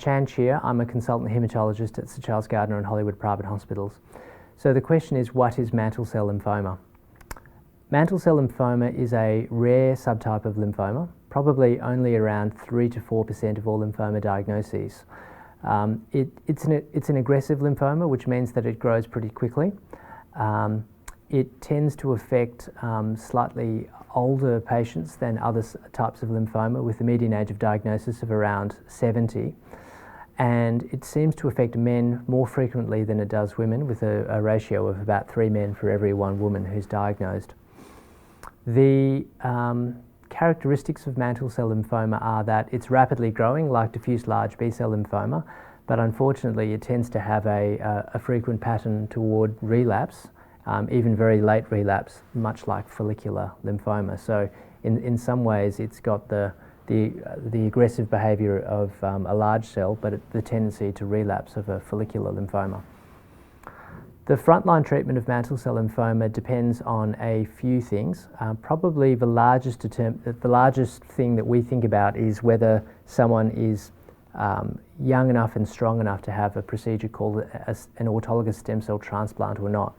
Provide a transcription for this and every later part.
Cheah. I'm a consultant haematologist at Sir Charles Gairdner and Hollywood Private Hospitals. So the question is, what is mantle cell lymphoma? Mantle cell lymphoma is a rare subtype of lymphoma, probably only around 3 to 4% of all lymphoma diagnoses. It's an aggressive lymphoma, which means that it grows pretty quickly. It tends to affect slightly older patients than other types of lymphoma, with the median age of diagnosis of around 70. And it seems to affect men more frequently than it does women, with a ratio of about 3 men for every 1 woman who's diagnosed. The characteristics of mantle cell lymphoma are that it's rapidly growing, like diffuse large B-cell lymphoma, but unfortunately it tends to have a frequent pattern toward relapse, even very late relapse, much like follicular lymphoma. So in some ways it's got the aggressive behaviour of a large cell, but the tendency to relapse of a follicular lymphoma. The frontline treatment of mantle cell lymphoma depends on a few things. Probably the largest thing that we think about is whether someone is young enough and strong enough to have a procedure called an autologous stem cell transplant or not.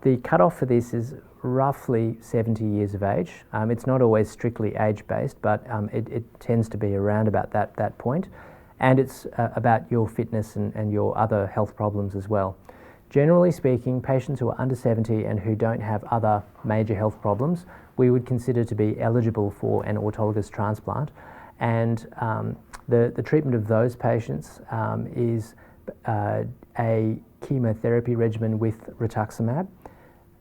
The cutoff for this is roughly 70 years of age. It's not always strictly age-based, but it tends to be around about that point. And it's about your fitness and your other health problems as well. Generally speaking, patients who are under 70 and who don't have other major health problems, we would consider to be eligible for an autologous transplant. And the treatment of those patients is a chemotherapy regimen with rituximab.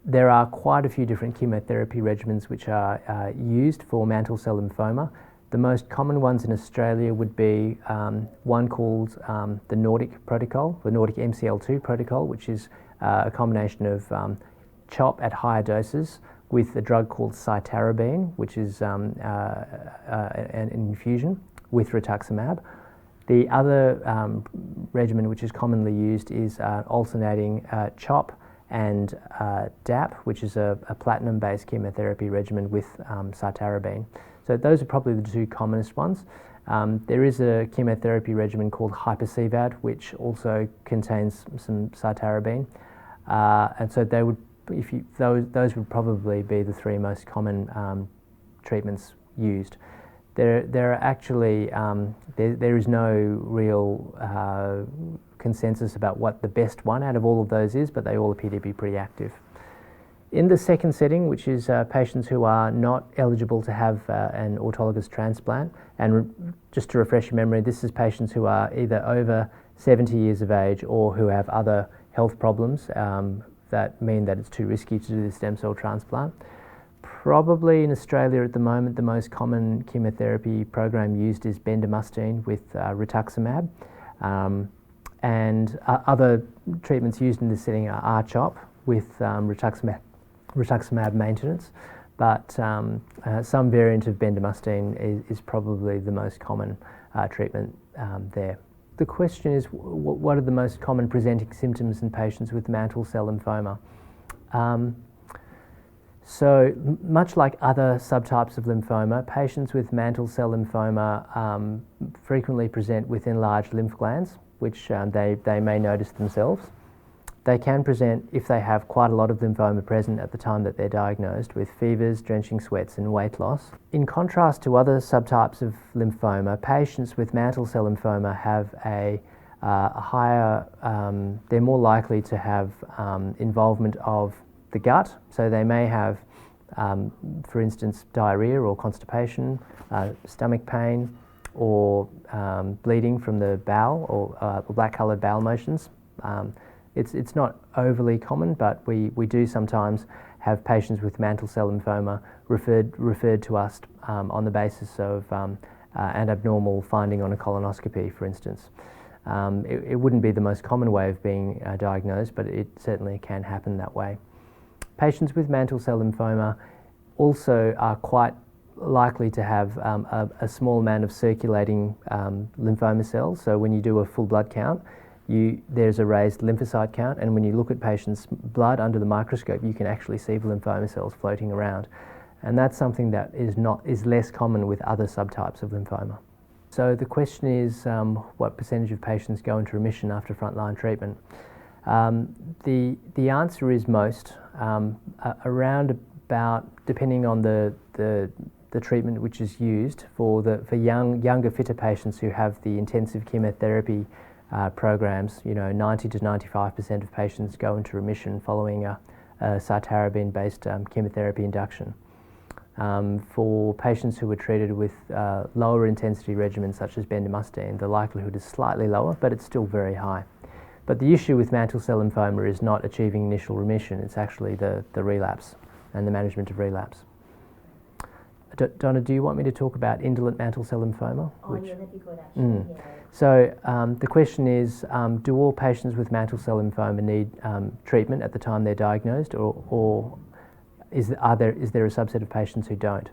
There are quite a few different chemotherapy regimens which are used for mantle cell lymphoma. The most common ones in Australia would be one called the Nordic protocol, the Nordic MCL2 protocol, which is a combination of CHOP at higher doses with a drug called cytarabine, which is an infusion with rituximab. The other regimen which is commonly used is alternating CHOP and DAP, which is a platinum-based chemotherapy regimen with cytarabine. So those are probably the 2 commonest ones. There is a chemotherapy regimen called hyper-CVAD, which also contains some cytarabine, and so they would, those would probably be the 3 most common treatments used. There are actually there is no real consensus about what the best one out of all of those is, but they all appear to be pretty active. In the second setting, which is patients who are not eligible to have an autologous transplant, and just to refresh your memory, this is patients who are either over 70 years of age or who have other health problems that mean that it's too risky to do the stem cell transplant. Probably in Australia at the moment, the most common chemotherapy program used is bendamustine with rituximab, and other treatments used in this setting are R-CHOP with rituximab maintenance, but some variant of bendamustine is probably the most common treatment there. The question is, what are the most common presenting symptoms in patients with mantle cell lymphoma? So much like other subtypes of lymphoma, patients with mantle cell lymphoma frequently present with enlarged lymph glands, which they may notice themselves. They can present, if they have quite a lot of lymphoma present at the time that they're diagnosed, with fevers, drenching sweats and weight loss. In contrast to other subtypes of lymphoma, patients with mantle cell lymphoma have a higher, they're more likely to have involvement of the gut, so they may have, for instance, diarrhea or constipation, stomach pain, or bleeding from the bowel, or black-coloured bowel motions. It's not overly common, but we do sometimes have patients with mantle cell lymphoma referred to us on the basis of an abnormal finding on a colonoscopy, for instance. It wouldn't be the most common way of being diagnosed, but it certainly can happen that way. Patients with mantle cell lymphoma also are quite likely to have a small amount of circulating lymphoma cells. So when you do a full blood count, there's a raised lymphocyte count, and when you look at patients' blood under the microscope, you can actually see the lymphoma cells floating around. And that's something that is less common with other subtypes of lymphoma. So the question is, what percentage of patients go into remission after frontline treatment? The answer is most. Around about, depending on the treatment which is used for younger, fitter patients who have the intensive chemotherapy programs, 90 to 95% of patients go into remission following a cytarabine-based chemotherapy induction. For patients who were treated with lower intensity regimens such as bendamustine, the likelihood is slightly lower, but it's still very high. But the issue with mantle cell lymphoma is not achieving initial remission, it's actually the relapse and the management of relapse. Donna, do you want me to talk about indolent mantle cell lymphoma? Oh, yeah, that'd be good actually. Yeah. So the question is, do all patients with mantle cell lymphoma need treatment at the time they're diagnosed, or is there a subset of patients who don't?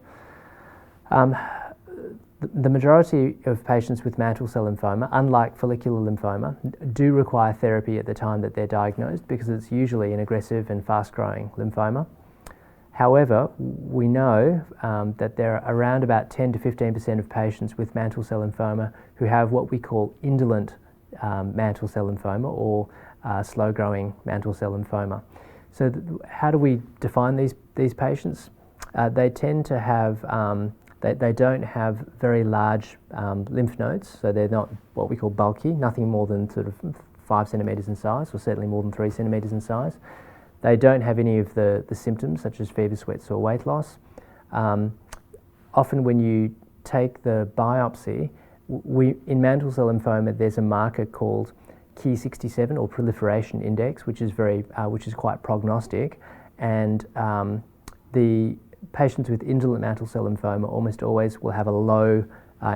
The majority of patients with mantle cell lymphoma, unlike follicular lymphoma, do require therapy at the time that they're diagnosed because it's usually an aggressive and fast-growing lymphoma. However, we know that there are around about 10 to 15% of patients with mantle cell lymphoma who have what we call indolent mantle cell lymphoma or slow-growing mantle cell lymphoma. So how do we define these patients? They tend to have, they don't have very large lymph nodes, so they're not what we call bulky, nothing more than sort of 5 centimetres in size, or certainly more than 3 centimetres in size. They don't have any of the symptoms such as fever, sweats or weight loss. Often when you take the biopsy, in mantle cell lymphoma there's a marker called Ki67 or proliferation index, which is quite prognostic, and the patients with indolent mantle cell lymphoma almost always will have a low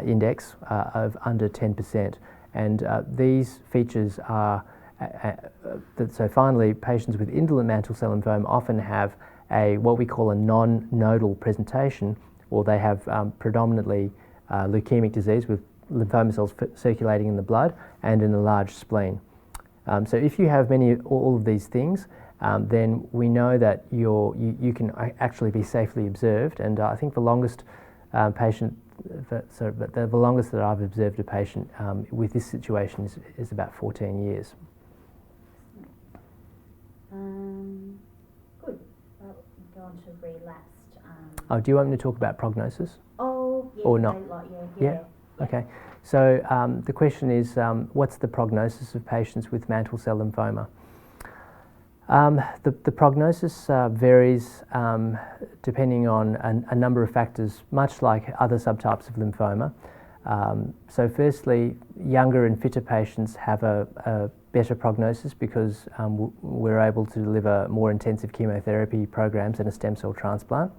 index of under 10%, and these features are so finally, patients with indolent mantle cell lymphoma often have what we call a non-nodal presentation, or they have predominantly leukemic disease with lymphoma cells circulating in the blood and an enlarged spleen. So if you have all of these things, then we know that you can actually be safely observed, and I think the longest the longest that I've observed a patient with this situation is about 14 years. Good. Well, go on to relapsed. Oh, do you want me to talk about prognosis? Oh, yeah. Or not? Yeah. Okay. So the question is, what's the prognosis of patients with mantle cell lymphoma? The prognosis varies depending on a number of factors, much like other subtypes of lymphoma. So firstly, younger and fitter patients have a better prognosis because we're able to deliver more intensive chemotherapy programs and a stem cell transplant.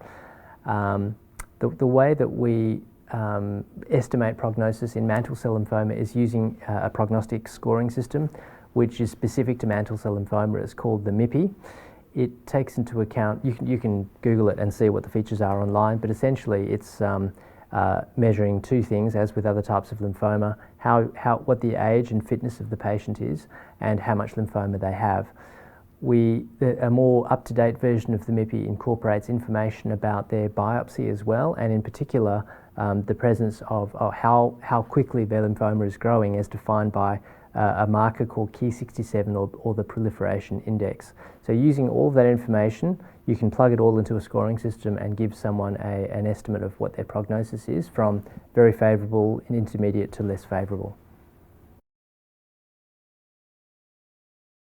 The way that we estimate prognosis in mantle cell lymphoma is using a prognostic scoring system which is specific to mantle cell lymphoma. It's called the MIPI. It takes into account, you can Google it and see what the features are online, but essentially it's measuring two things, as with other types of lymphoma, what the age and fitness of the patient is and how much lymphoma they have. A more up-to-date version of the MIPI incorporates information about their biopsy as well, and in particular the presence of how quickly their lymphoma is growing as defined by a marker called Ki67 or the proliferation index. So using all of that information, you can plug it all into a scoring system and give someone an estimate of what their prognosis is, from very favourable and intermediate to less favourable.